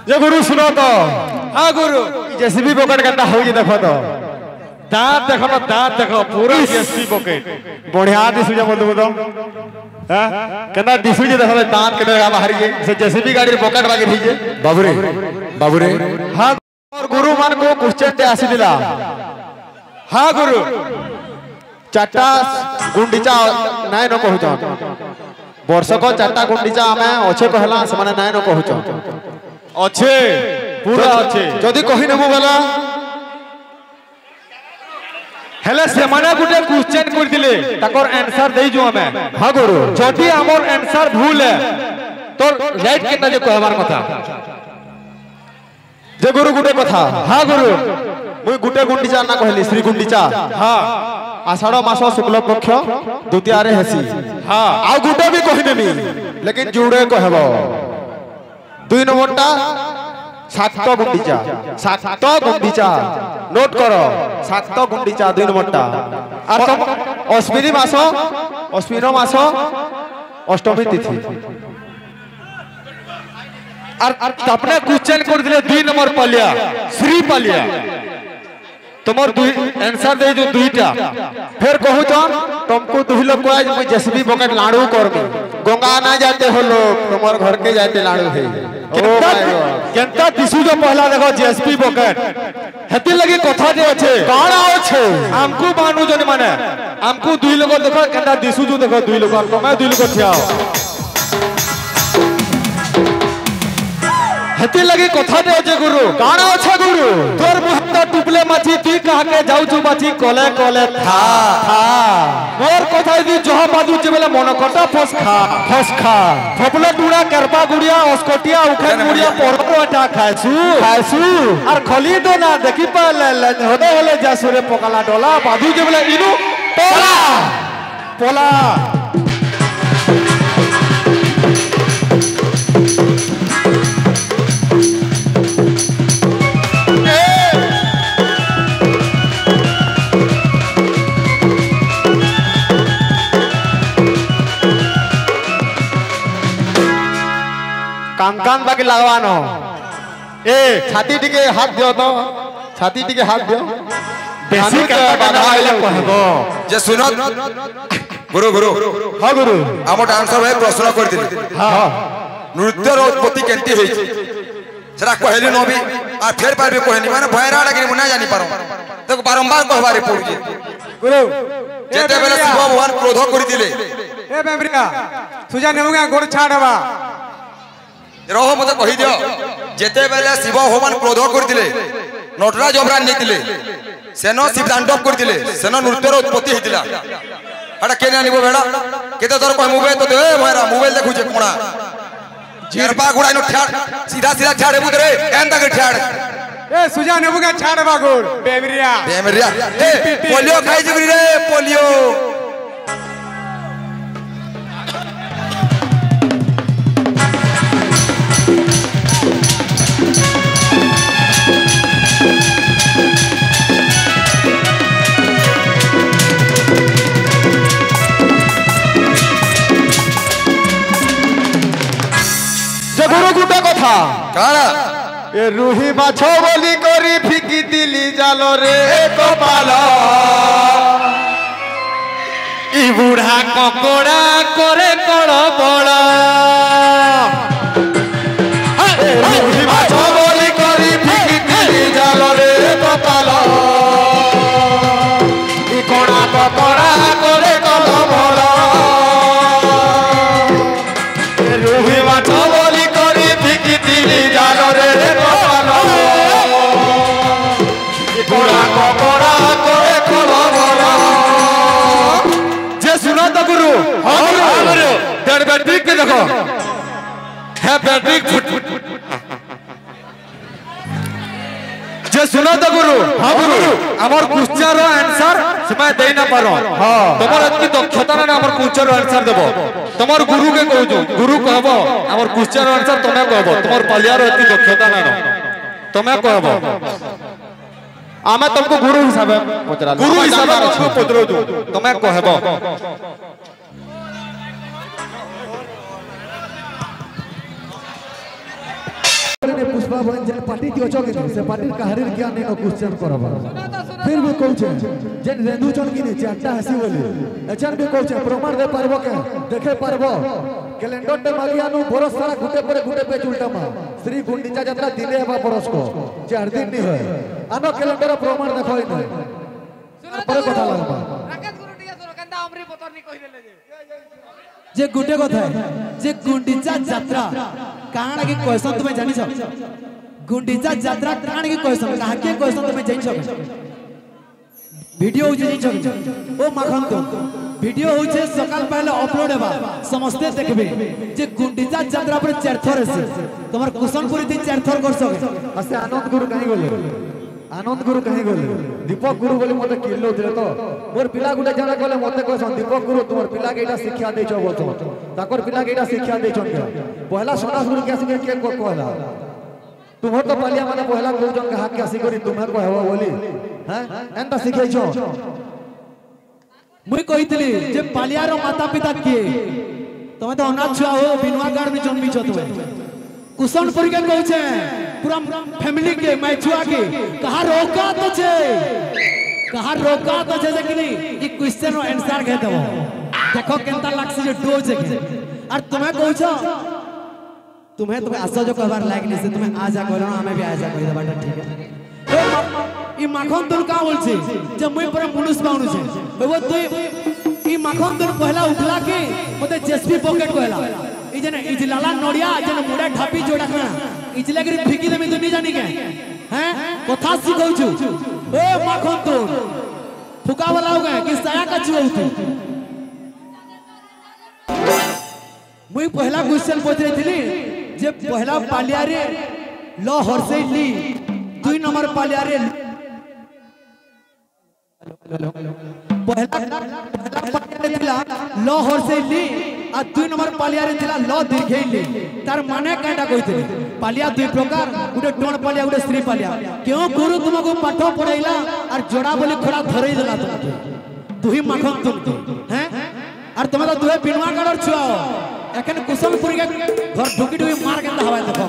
जे गुरु सुनो तो हाँ गुरु जेसीबी पॉकेट केता होई देखो तो दांत देखो ना दांत देखो पूरा जेसीबी पॉकेट बढ़िया दिसु जे बोलदो तो हां केता दिसु जे देखो दांत केते बाहर के से जेसीबी गाड़ी पॉकेट लागे थीजे बाबूरे हां और गुरु मान को क्वेश्चन ते आसी दिला हाँ गुरु चारटा गुंडीचा नाय न कहूछ वर्ष को चारटा गुंडीचा हमें अच्छे कहला से माने नाय न कहूछ अच्छे पूरा अच्छे जदी कहि नेबो बेला हेले से माने गुटे क्वेश्चन कर दिले ताकर आंसर देई जो हमें हां गुरु जदी हमर आंसर भूल है तो राइट केना जे कहबार कथा जे गुरु गुटे कथा हाँ गुरु मुई गुटे गुंडीचा ना कहली श्री गुंडीचा हाँ आषाढ़ मास शुक्ल पक्ष द्वितीय रे हेसी हाँ आ गुटे भी कहि देबी लेकिन जुड़े कहबो 2 नंबरटा सात गुंडीचा नोट करो सात गुंडीचा 2 नंबरटा और तुम अश्विनी मास अष्टमी तिथि और अपने क्वेश्चन कर दिले 2 नंबर पलिया श्री पलिया तुमर आंसर दे जो दुईटा फिर कहू तो तुमको दुही लोग आज मैं जेसीबी पॉकेट लाड़ू करबी गंगा ना जाते हो लोग तुम्हार घर के जाते लाड़ू है केनता दिसु जो पहला देखो जेसीबी पॉकेट हेती लगी कथा जे अछि काना अछि हमको मानु जने माने हमको दुई लोग देखो केनता दिसु जो देखो दुई लोग मैं दुई लोग ठियाओ हेती लगी कथा दे जे गुरु काना अछि गुरु तोर मुहत्ता टुपले माछी तुई कहा के जाउ छु माछी कोले कोले था मोर कथा दी जहा बादू जेबेला मन कटा फस खा फपले टुड़ा करपा गुड़िया osकोटिया उखे गुड़िया परकोटा खाइसु और खली दो ना देखि पाले होदे होले जासुरे पकाला डोला बादू जेबेला इनु पोला कान बाकी लगवानो ए छाती टिके हाथ दियो तो छाती टिके हाथ दियो बेसी का बाधा आइले कहबो जे सुनो गुरु हां गुरु हम आंसर है प्रश्न कर दिले हां नृत्य रो उत्पत्ति केंती होई सेरा कहली न भी आ फेर पार भी कहनी माने भयरा लगे मुना जानि पारो देखो बारंबार कहबारे पड़ुजी गुरु जेते बेले शिव भगवान क्रोध करि दिले ए बेमरिया सुजा नेमुगा गोड़ छाड़बा रहो मते कहि दियो जेते बेले शिव भगवान क्रोध कर दिले नटराज अबरान नेतिले सेनो शिव तांडव कर दिले सेनो नृत्यर उत्पत्ति हितिला हटा केने आनिबो बेडा केते तोर कह मोबाइल तो दे भयरा मोबाइल देखु जे कोना जेरपा गुडा नो ठाड़ सीधा ठाड़े बुदरे एंदा के ठाड़ ए सुजा नेमुगा छाड़बा गोड़ बेमरिया ए पोलियो खाइ जबरी रे पोलियो गुरु गुटे कथा काला ए रुही माछो बोली करी फिकी दिली जालो रे कपाल इ बूढ़ा ककोड़ा करे कड़ बड़ रुही माछो बोली करी फिकी दिली जालो रे कपाल इ कोणा ककोड़ा करे कड़ बड़ रुही माछो बोली करी फिकी दिली जालो रे कपाल इ कोणा ककोड़ा करे कड़ बड़ जे सुनो तो गुरु हां गुरु डेढ़ बैटरी के देखो है बैटरी जे सुनो तो गुरु हां गुरु हमर क्वेश्चन रो आंसर समय देई ना पारो हां तमर अति दक्षता ना हमर क्वेश्चन रो आंसर देबो तमर गुरु के कहू गुरु कहबो हमर क्वेश्चन रो आंसर तमे कहबो तमर पलिया रो अति दक्षता ना तमे कहबो आमे तुमको गुरु हिसाब पचरा गुरु हिसाब तुमको पचरो दू तमे कहबो पुष्प छुआ बहन जे पार्टी के अचो कि से पार्टी कहारीर ज्ञान ने क्वेश्चन करबा फिर भी कहूचे जे रेंदु चन कि नहीं चारटा हसी बोली एचन भी कहूचे प्रमाण दे पारबो के देखे पारबो कैलेंडर टे मागियानु बरस सारा गुटे पे उल्टा मा श्री गुंडीचा यात्रा दिले हेबा बरस को 4 दिन नहीं होय आनो कैलेंडर प्रमाण देखोई नहीं पर कथा लागबा राकेश गुरु टिया सुनो कंदा अमरी पतरनी कहि देले जे गुटे कथा जे गुंडीचा यात्रा काण के क्वेश्चन तुम्हें जानि छ गुंडीचा यात्रा काण के क्वेश्चन काहा के क्वेश्चन तुम्हें जानि छ वीडियो हो जानि छ ओ माखन तो वीडियो हो छे सकाल पहले अपलोड हेबा समस्ते देखबे जे गुंडीचा यात्रा पर 4 थर से तमर कुशनपुरी 4 थर कर सके असे आनंद गुरु कहीं गले आनंद गुरु कहीं गले दीपक गुरु बोली मते किल्लो दिले तो मोर पिला गुटे जाना गले मते कहसन दीपक गुरु तुमर पिला के एटा शिक्षा देछो बोलतो ताकर पिला के एटा शिक्षा देछो पहला सदास गुरु के आसी के कहला तुमर तो पालिया माने पहला गुरु जन के हाथ के आसी करी तुम्हे कहबो बोली हैं एंता सिखैछो मुई कहितली जे पालियारो माता पिता किए तमे तो अनाथ छुआ हो बिनवा गाड़ में जन्मी छ तमे कुशनपुर के कहछे पूरा फैमिली के मैं छुआ के कहा रोका तो छे जे कि ई क्वेश्चन रो आंसर के देबो देखो केनता लागसी जे डोज के और तुम्हें कहछो तुम्हें आशा जो कहबार लायक नहीं से तुम्हें आ जा कहलो हमें भी आ जा कहि देबाटा ठीक है ई माखन तुल का बोल छे जे मुई पर पुलिस बाउनु छे वो तू ई माखन तुल पहला उठला के मते जेएसपी पॉकेट कहला ई जने इजलाला नोडिया जने मुडा ढापी जोड़ा खाना इजला के फिकी देमी तो नहीं जानी के हैं कथा सिखौ छु ए माखन तुल फुका वाला हो गए कि साया का छु तू मुई पहला क्वेश्चन पूछ रही थी जे पहला पालिया रे लो हरसे ली 2 नंबर पालिया रे पहला पालिया थिला लो हरसे ली आ 2 नंबर पालिया रे थिला लो दीर्घई तार माने काटा कहितले पालिया 2 प्रकार गुटे टोन पालिया गुटे स्त्री पालिया क्यों गुरु तुमको पाठ पढ़ाइला और जोड़ा बोली खड़ा धरई देला तुमके तू ही माखन तुम हैं और तुम तो दुहे बिनवा गड़र छुआ एखन कुशनपुर के घर ढुकी ढुकी मार के हवा देखो